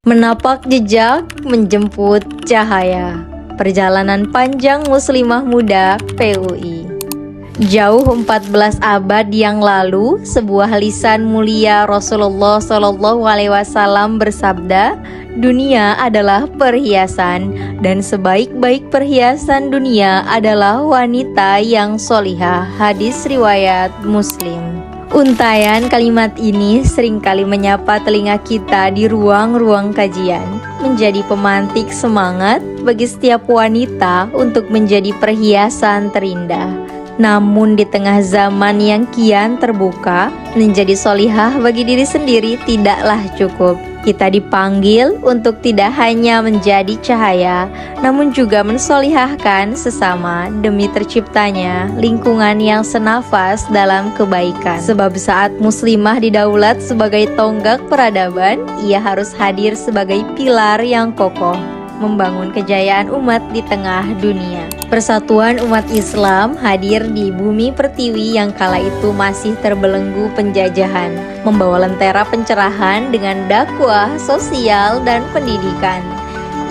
Menapak jejak, menjemput cahaya. Perjalanan panjang muslimah muda PUI. Jauh 14 abad yang lalu, sebuah lisan mulia Rasulullah SAW bersabda, dunia adalah perhiasan, dan sebaik-baik perhiasan dunia adalah wanita yang solihah. Hadis riwayat Muslim. Untaian kalimat ini seringkali menyapa telinga kita di ruang-ruang kajian, menjadi pemantik semangat bagi setiap wanita untuk menjadi perhiasan terindah. Namun di tengah zaman yang kian terbuka, menjadi solihah bagi diri sendiri tidaklah cukup. Kita dipanggil untuk tidak hanya menjadi cahaya, namun juga mensolihahkan sesama demi terciptanya lingkungan yang senafas dalam kebaikan. Sebab saat muslimah didaulat sebagai tonggak peradaban, ia harus hadir sebagai pilar yang kokoh, membangun kejayaan umat di tengah dunia. Persatuan umat Islam hadir di bumi pertiwi yang kala itu masih terbelenggu penjajahan, membawa lentera pencerahan dengan dakwah, sosial, dan pendidikan.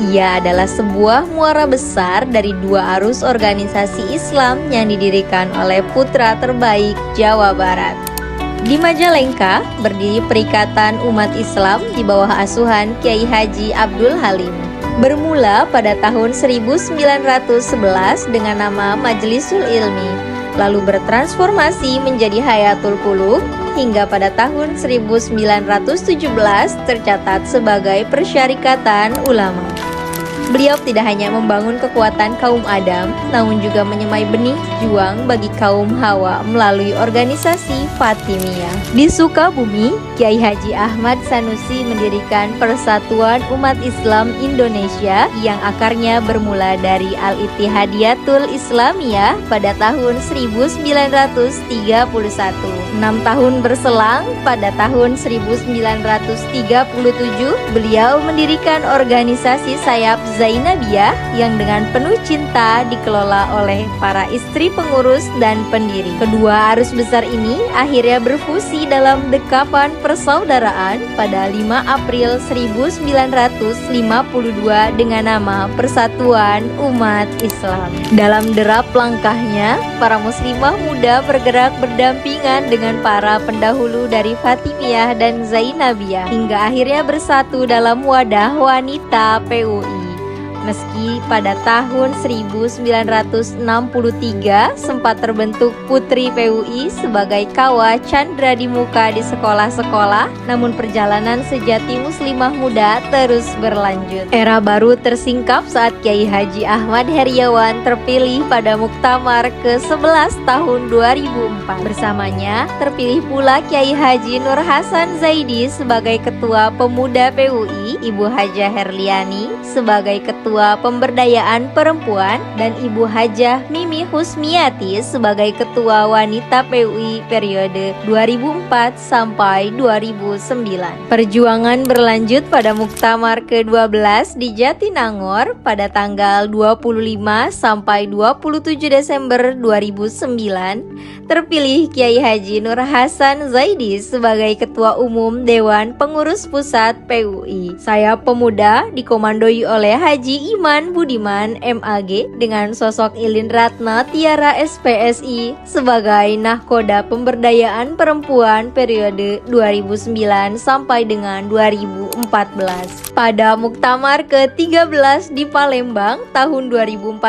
Ia adalah sebuah muara besar dari dua arus organisasi Islam yang didirikan oleh putra terbaik Jawa Barat. Di Majalengka, berdiri Perikatan Umat Islam di bawah asuhan Kiai Haji Abdul Halim. Bermula pada tahun 1911 dengan nama Majlisul Ilmi, lalu bertransformasi menjadi Hayatul Qulub, hingga pada tahun 1917 tercatat sebagai Persyarikatan Ulama. Beliau tidak hanya membangun kekuatan kaum Adam, namun juga menyemai benih juang bagi kaum Hawa melalui organisasi Fatimiyah. Di Sukabumi, Kiai Haji Ahmad Sanusi mendirikan Persatuan Umat Islam Indonesia yang akarnya bermula dari Al-Ittihadiyatul Islamiyah pada tahun 1931. 6 tahun berselang, pada tahun 1937, beliau mendirikan organisasi sayap Zainabiyah yang dengan penuh cinta dikelola oleh para istri pengurus dan pendiri. Kedua arus besar ini akhirnya berfusi dalam dekapan persaudaraan pada 5 April 1952 dengan nama Persatuan Umat Islam. Dalam derap langkahnya, para muslimah muda bergerak berdampingan dengan para pendahulu dari Fatimiyah dan Zainabiyah hingga akhirnya bersatu dalam wadah wanita PUI. Meski pada tahun 1963 sempat terbentuk Putri PUI sebagai Kawa Chandra di muka di sekolah-sekolah, namun perjalanan sejati muslimah muda terus berlanjut. Era baru tersingkap saat Kiai Haji Ahmad Heriawan terpilih pada Muktamar ke-11 tahun 2004. Bersamanya terpilih pula Kiai Haji Nur Hasan Zaidi sebagai Ketua Pemuda PUI, Ibu Hajah Herliani sebagai Ketua Pemberdayaan Perempuan, dan Ibu Hajah Mimi Husmiati sebagai Ketua Wanita PUI periode 2004 sampai 2009. Perjuangan berlanjut pada Muktamar ke-12 di Jatinangor pada tanggal 25 sampai 27 Desember 2009. Terpilih Kiai Haji Nur Hasan Zaidi sebagai Ketua Umum Dewan Pengurus Pusat PUI. Sayap Pemuda dikomandoi oleh Haji Iman Budiman MAG dengan sosok Ilin Ratna Tiara SPSI sebagai Nahkoda Pemberdayaan Perempuan periode 2009 sampai dengan 2014. Pada Muktamar ke-13 di Palembang tahun 2014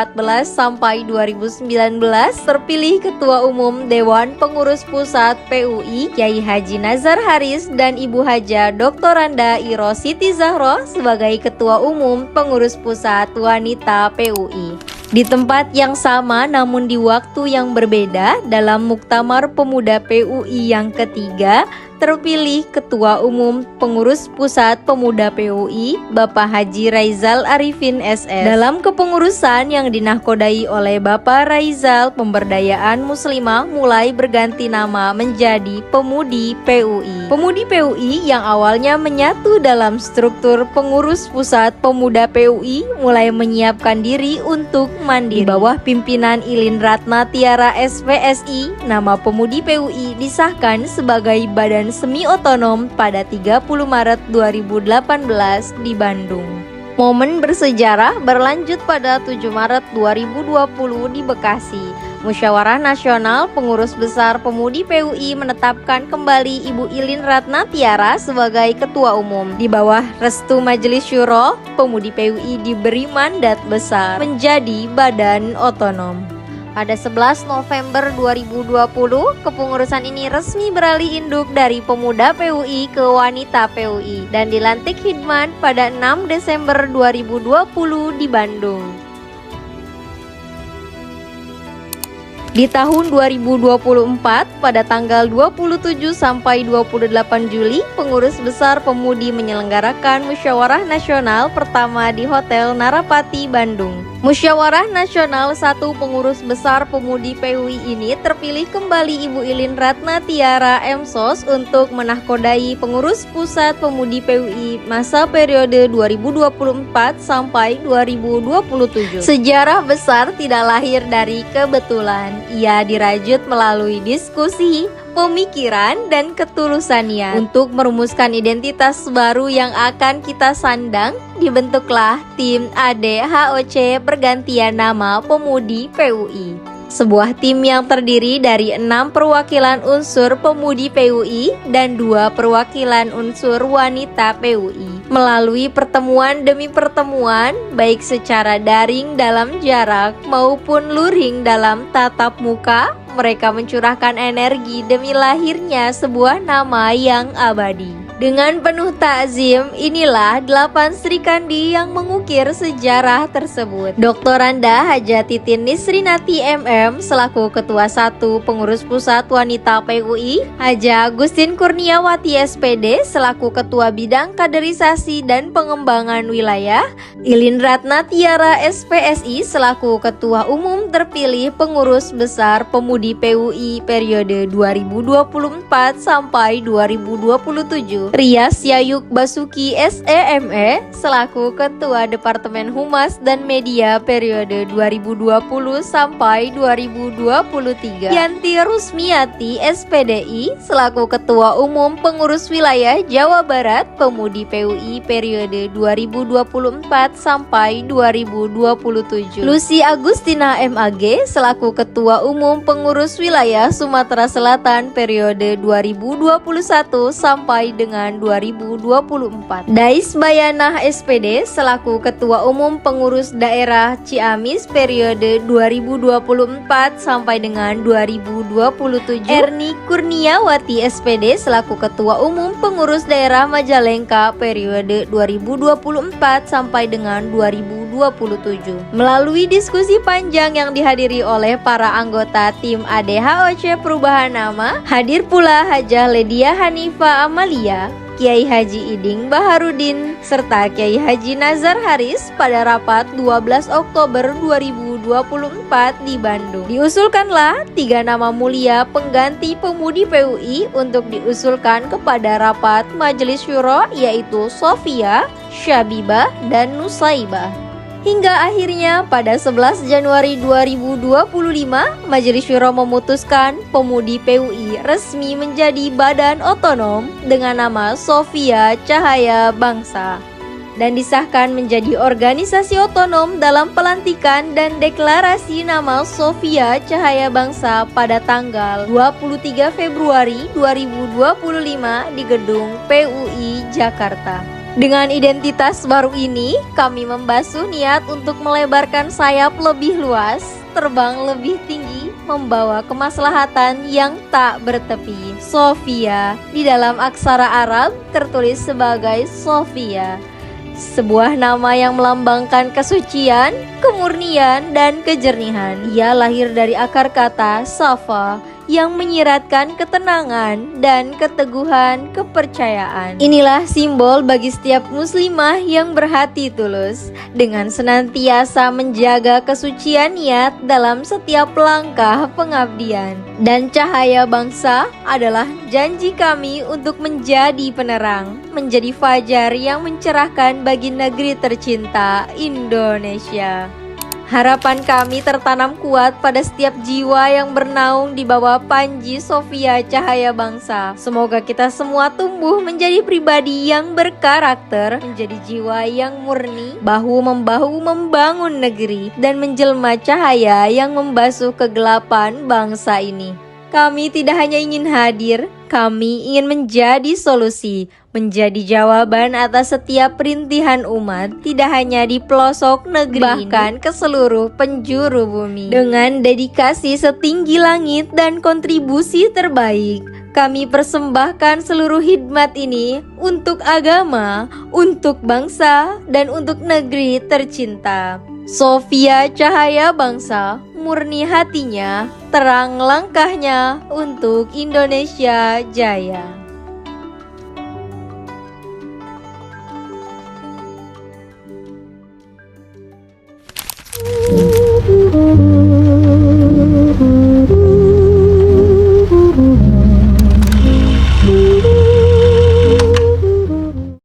sampai 2019 terpilih Ketua Umum Dewan Pengurus Pusat PUI Kiai Haji Nazar Haris dan Ibu Hajah Dr. Randa Iro Siti Zahro sebagai Ketua Umum Pengurus Pusat Wanita PUI. Di tempat yang sama namun di waktu yang berbeda, dalam Muktamar Pemuda PUI yang ketiga, terpilih Ketua Umum Pengurus Pusat Pemuda PUI Bapak Haji Raizal Arifin SS. Dalam kepengurusan yang dinahkodai oleh Bapak Raizal, pemberdayaan muslimah mulai berganti nama menjadi Pemudi PUI. Pemudi PUI yang awalnya menyatu dalam struktur Pengurus Pusat Pemuda PUI mulai menyiapkan diri untuk mandiri. Di bawah pimpinan Ilin Ratna Tiara SPSI, nama Pemudi PUI disahkan sebagai badan dan semi-otonom pada 30 Maret 2018 di Bandung. Momen bersejarah berlanjut pada 7 Maret 2020 di Bekasi. Musyawarah Nasional Pengurus Besar Pemudi PUI menetapkan kembali Ibu Ilin Ratna Tiara sebagai Ketua Umum. Di bawah restu Majelis Syuro, Pemudi PUI diberi mandat besar menjadi badan otonom. Pada 11 November 2020, kepengurusan ini resmi beralih induk dari Pemuda PUI ke Wanita PUI dan dilantik khidmat pada 6 Desember 2020 di Bandung. Di tahun 2024, pada tanggal 27 sampai 28 Juli, Pengurus Besar Pemudi menyelenggarakan Musyawarah Nasional pertama di Hotel Narapati, Bandung. Musyawarah Nasional 1 Pengurus Besar Pemudi PUI ini terpilih kembali Ibu Ilin Ratna Tiara MSos untuk menahkodai Pengurus Pusat Pemudi PUI masa periode 2024 sampai 2027. Sejarah besar tidak lahir dari kebetulan. Ia dirajut melalui diskusi, pemikiran, dan ketulusannya. Untuk merumuskan identitas baru yang akan kita sandang, dibentuklah tim ADHOC bergantian nama Pemudi PUI. Sebuah tim yang terdiri dari 6 perwakilan unsur Pemudi PUI dan 2 perwakilan unsur wanita PUI. Melalui pertemuan demi pertemuan, baik secara daring dalam jarak maupun luring dalam tatap muka, mereka mencurahkan energi demi lahirnya sebuah nama yang abadi. Dengan penuh takzim, inilah 8 Sri Kandi yang mengukir sejarah tersebut. Dr. Anda Haja Titin Nisrinati MM selaku Ketua 1 Pengurus Pusat Wanita PUI, Haja Agustin Kurniawati SPD selaku Ketua Bidang Kaderisasi dan Pengembangan Wilayah, Ilin Ratna Tiara SPSI selaku Ketua Umum terpilih Pengurus Besar Pemudi PUI periode 2024 sampai 2027. Rias Yayuk Basuki SEME selaku Ketua Departemen Humas dan Media periode 2020 sampai 2023. Yanti Rusmiati SPDI selaku Ketua Umum Pengurus Wilayah Jawa Barat Pemudi PUI periode 2024 sampai 2027. Lucy Agustina MAG selaku Ketua Umum Pengurus Wilayah Sumatera Selatan periode 2021 sampai dengan 2024. Dais Bayanah SPD selaku Ketua Umum Pengurus Daerah Ciamis periode 2024 sampai dengan 2027. Erni Kurniawati SPD selaku Ketua Umum Pengurus Daerah Majalengka periode 2024 sampai dengan 2027. Melalui diskusi panjang yang dihadiri oleh para anggota tim ADHOC Perubahan Nama, hadir pula Hajah Ledia Hanifa Amalia, Kiai Haji Iding Baharudin, serta Kiai Haji Nazar Haris pada rapat 12 Oktober 2024 di Bandung. Diusulkanlah 3 nama mulia pengganti Pemudi PUI untuk diusulkan kepada rapat Majelis Syuro, yaitu Sofia, Syabibah, dan Nusaibah. Hingga akhirnya pada 11 Januari 2025, Majelis Syuro memutuskan Pemudi PUI resmi menjadi badan otonom dengan nama Sofia Cahaya Bangsa dan disahkan menjadi organisasi otonom dalam pelantikan dan deklarasi nama Sofia Cahaya Bangsa pada tanggal 23 Februari 2025 di Gedung PUI Jakarta. Dengan identitas baru ini, kami membasuh niat untuk melebarkan sayap lebih luas, terbang lebih tinggi, membawa kemaslahatan yang tak bertepi. Sofia di dalam aksara Arab tertulis sebagai Sofia, sebuah nama yang melambangkan kesucian, kemurnian, dan kejernihan. Ia lahir dari akar kata safa yang menyiratkan ketenangan dan keteguhan kepercayaan. Inilah simbol bagi setiap muslimah yang berhati tulus dengan senantiasa menjaga kesucian niat dalam setiap langkah pengabdian. Dan cahaya bangsa adalah janji kami untuk menjadi penerang, menjadi fajar yang mencerahkan bagi negeri tercinta Indonesia. Harapan kami tertanam kuat pada setiap jiwa yang bernaung di bawah Panji Sofia Cahaya Bangsa. Semoga kita semua tumbuh menjadi pribadi yang berkarakter, menjadi jiwa yang murni, bahu-membahu membangun negeri, dan menjelma cahaya yang membasuh kegelapan bangsa ini. Kami tidak hanya ingin hadir, kami ingin menjadi solusi, menjadi jawaban atas setiap perintihan umat, tidak hanya di pelosok negeri bahkan ke seluruh penjuru bumi. Dengan dedikasi setinggi langit dan kontribusi terbaik, kami persembahkan seluruh khidmat ini untuk agama, untuk bangsa, dan untuk negeri tercinta. Sofia Cahaya Bangsa, murni hatinya, terang langkahnya untuk Indonesia Jaya.